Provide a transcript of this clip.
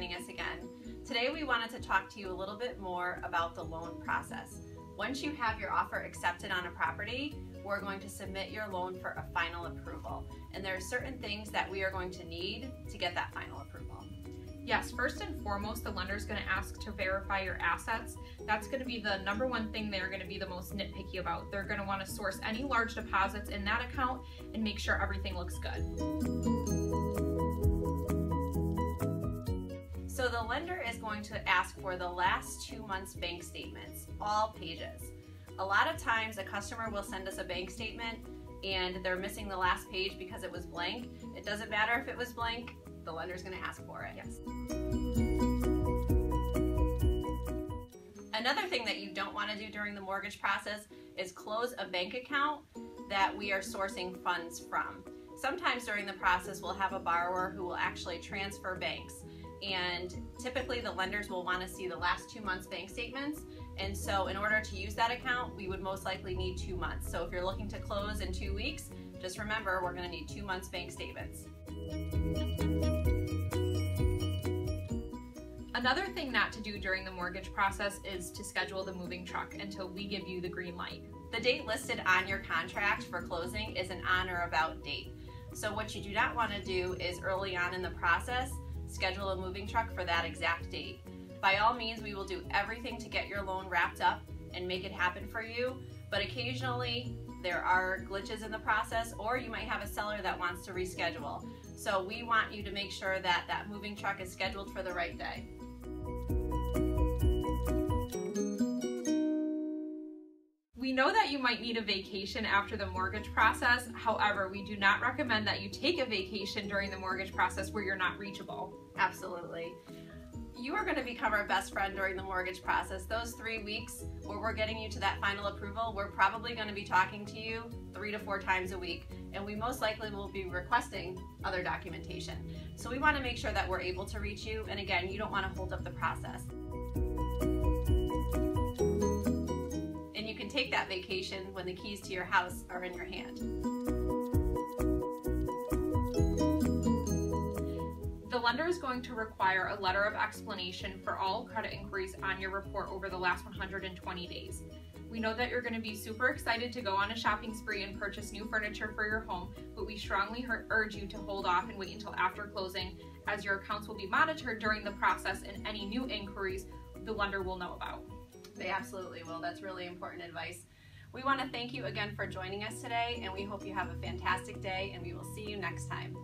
joining us again. Today we wanted to talk to you a little bit more about the loan process. Once you have your offer accepted on a property, we're going to submit your loan for a final approval. And there are certain things that we are going to need to get that final approval. Yes, first and foremost, the lender is going to ask to verify your assets. That's going to be the number one thing they're going to be the most nitpicky about. They're going to want to source any large deposits in that account and make sure everything looks good. So the lender is going to ask for the last 2 months' bank statements, all pages. A lot of times a customer will send us a bank statement and they're missing the last page because it was blank. It doesn't matter if it was blank, the lender's going to ask for it. Yes. Another thing that you don't want to do during the mortgage process is close a bank account that we are sourcing funds from. Sometimes during the process we'll have a borrower who will actually transfer banks, and typically the lenders will want to see the last 2 months bank statements, and so in order to use that account we would most likely need 2 months. So if you're looking to close in 2 weeks, just remember we're going to need 2 months bank statements. Another thing not to do during the mortgage process is to schedule the moving truck until we give you the green light. The date listed on your contract for closing is an on or about date. So what you do not want to do is early on in the process schedule a moving truck for that exact date. By all means, we will do everything to get your loan wrapped up and make it happen for you, but occasionally there are glitches in the process, or you might have a seller that wants to reschedule. So we want you to make sure that that moving truck is scheduled for the right day. We know that you might need a vacation after the mortgage process. However, we do not recommend that you take a vacation during the mortgage process where you're not reachable. Absolutely. You are going to become our best friend during the mortgage process. Those 3 weeks where we're getting you to that final approval, we're probably going to be talking to you 3 to 4 times a week, and we most likely will be requesting other documentation. So we want to make sure that we're able to reach you, and again, you don't want to hold up the process. And you can take that vacation when the keys to your house are in your hand. The lender is going to require a letter of explanation for all credit inquiries on your report over the last 120 days. We know that you're going to be super excited to go on a shopping spree and purchase new furniture for your home, but we strongly urge you to hold off and wait until after closing, as your accounts will be monitored during the process and any new inquiries the lender will know about. They absolutely will. That's really important advice. We want to thank you again for joining us today, and we hope you have a fantastic day, and we will see you next time.